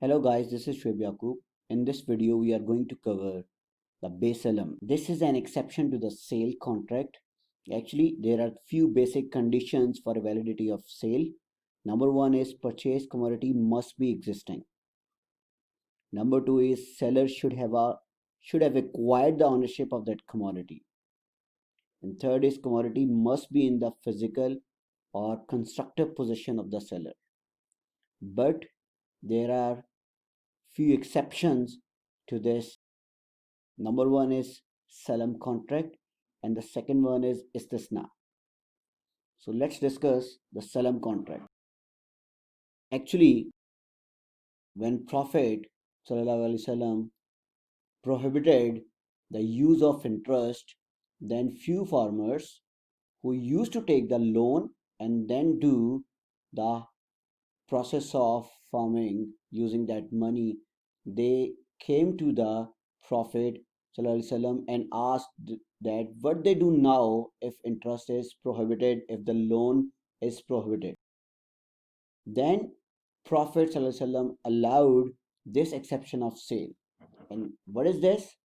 Hello guys, this is Shweb Yaqub. In this video, we are going to cover the base LM. This is an exception to the sale contract. Actually, there are few basic conditions for validity of sale. Number one is purchase commodity must be existing. Number two is seller should have acquired the ownership of that commodity. And third is commodity must be in the physical or constructive possession of the seller. But there are few exceptions to this. Number one is salam contract and the second one is istisna. So let's discuss the salam contract. Actually, when Prophet Sallallahu Alaihi Wasallam prohibited the use of interest, then few farmers who used to take the loan and then do the process of farming using that money, they came to the Prophet ﷺ and asked that what they do now if interest is prohibited, if the loan is prohibited. Then Prophet ﷺ allowed this exception of sale. And what is this?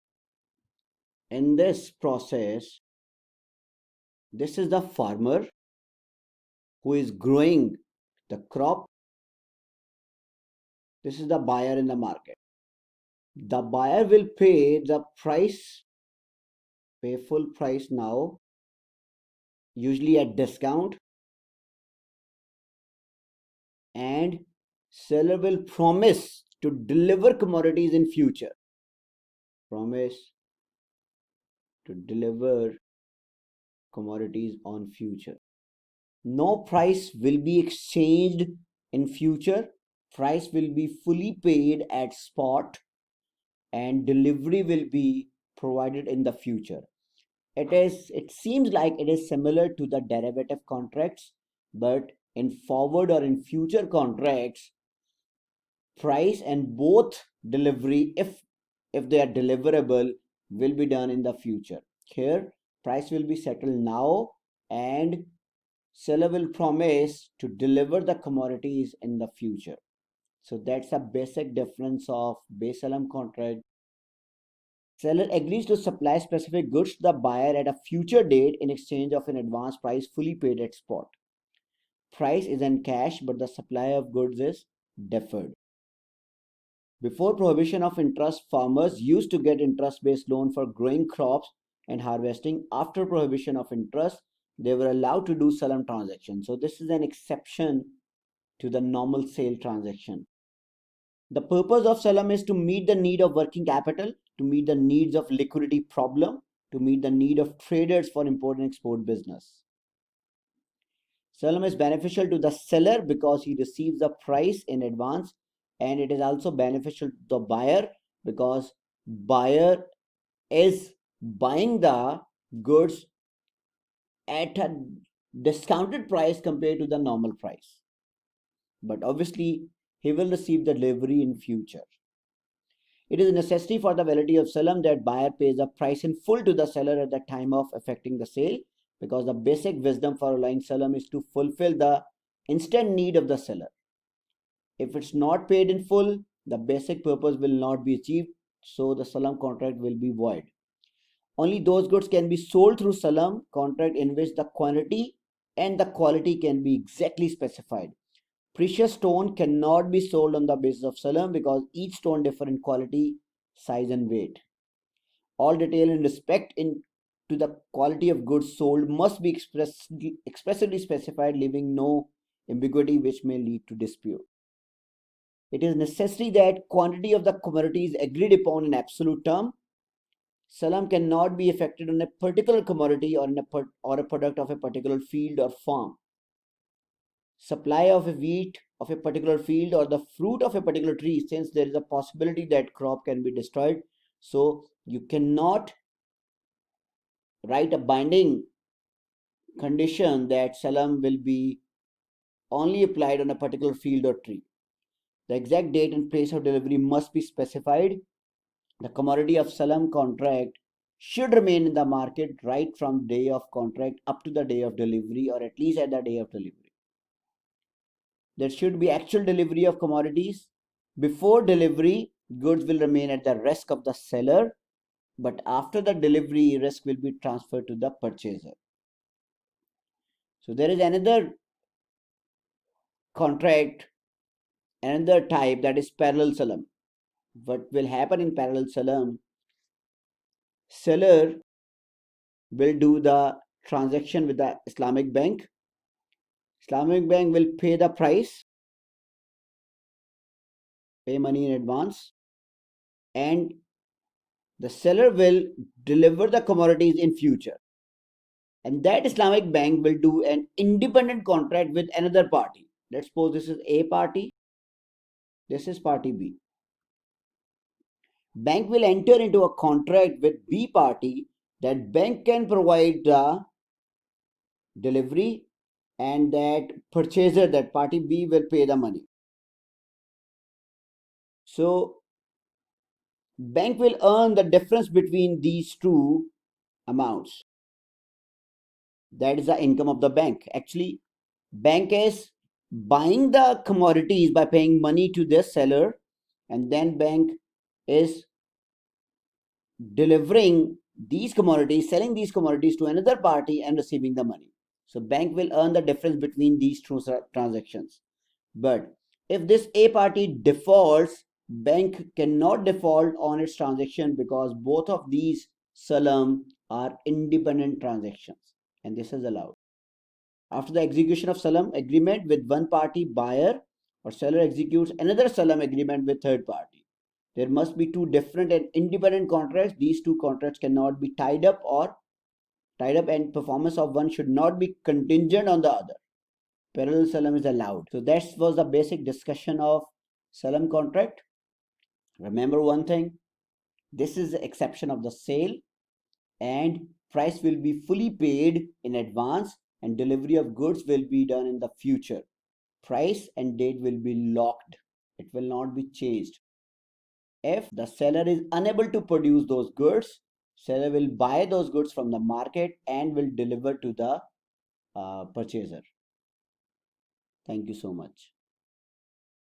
In this process, this is the farmer who is growing the crop. This is the buyer in the market. The buyer will pay the price, pay full price now, usually at discount, and seller will promise to deliver commodities in future. Promise to deliver commodities on future. No price will be exchanged in future. Price will be fully paid at spot and delivery will be provided in the future. It seems like it is similar to the derivative contracts, but in forward or in future contracts, price and both delivery, if they are deliverable, will be done in the future. Here price will be settled now and seller will promise to deliver the commodities in the future. So that's a basic difference of base LM contract. Seller agrees to supply specific goods to the buyer at a future date in exchange of an advance price fully paid at spot. Price is in cash, but the supply of goods is deferred. Before prohibition of interest, farmers used to get interest-based loan for growing crops and harvesting. After prohibition of interest, they were allowed to do salam transaction. So this is an exception to the normal sale transaction. The purpose of salam is to meet the need of working capital, to meet the needs of liquidity problem, to meet the need of traders for import and export business. Salam is beneficial to the seller because he receives the price in advance, and it is also beneficial to the buyer because buyer is buying the goods at a discounted price compared to the normal price. But obviously, he will receive the delivery in future. It is a necessity for the validity of salam that buyer pays the price in full to the seller at the time of effecting the sale, because the basic wisdom for allowing salam is to fulfill the instant need of the seller. If it's not paid in full, the basic purpose will not be achieved, so the salam contract will be void. Only those goods can be sold through salam contract in which the quantity and the quality can be exactly specified. Precious stone cannot be sold on the basis of salam because each stone differs in quality, size and weight. All detail in respect to the quality of goods sold must be expressly specified, leaving no ambiguity which may lead to dispute. It is necessary that quantity of the commodity is agreed upon in absolute term. Salam cannot be effected on a particular commodity or a product of a particular field or farm. Supply of a wheat of a particular field or the fruit of a particular tree, since there is a possibility that crop can be destroyed, so you cannot write a binding condition that salam will be only applied on a particular field or tree. The exact date and place of delivery must be specified. The commodity of salam contract should remain in the market right from day of contract up to the day of delivery, or at least at the day of delivery. There should be actual delivery of commodities Before delivery, goods will remain at the risk of the seller, but after the delivery, risk will be transferred to the purchaser. So there is another contract, another type, that is parallel salam. What will happen in parallel salam? Seller will do the transaction with the Islamic bank. Islamic bank will pay the price, pay money in advance, and the seller will deliver the commodities in future. And that Islamic bank will do an independent contract with another party. Let's suppose this is A party, this is party B. Bank will enter into a contract with B party that bank can provide the delivery, and that purchaser, that party B, will pay the money. So bank will earn the difference between these two amounts. That is the income of the bank. Actually, bank is buying the commodities by paying money to their seller, and then bank is delivering these commodities, selling these commodities to another party and receiving the money. So bank will earn the difference between these two transactions. But if this A party defaults, bank cannot default on its transaction because both of these salam are independent transactions, and this is allowed. After the execution of salam agreement with one party, buyer or seller executes another salam agreement with third party. There must be two different and independent contracts. These two contracts cannot be tied up, and performance of one should not be contingent on the other. Parallel salam is allowed. So that was the basic discussion of salam contract. Remember one thing, this is the exception of the sale, and price will be fully paid in advance and delivery of goods will be done in the future. Price and date will be locked. It will not be changed. If the seller is unable to produce those goods, seller will buy those goods from the market and will deliver to the purchaser. Thank you so much.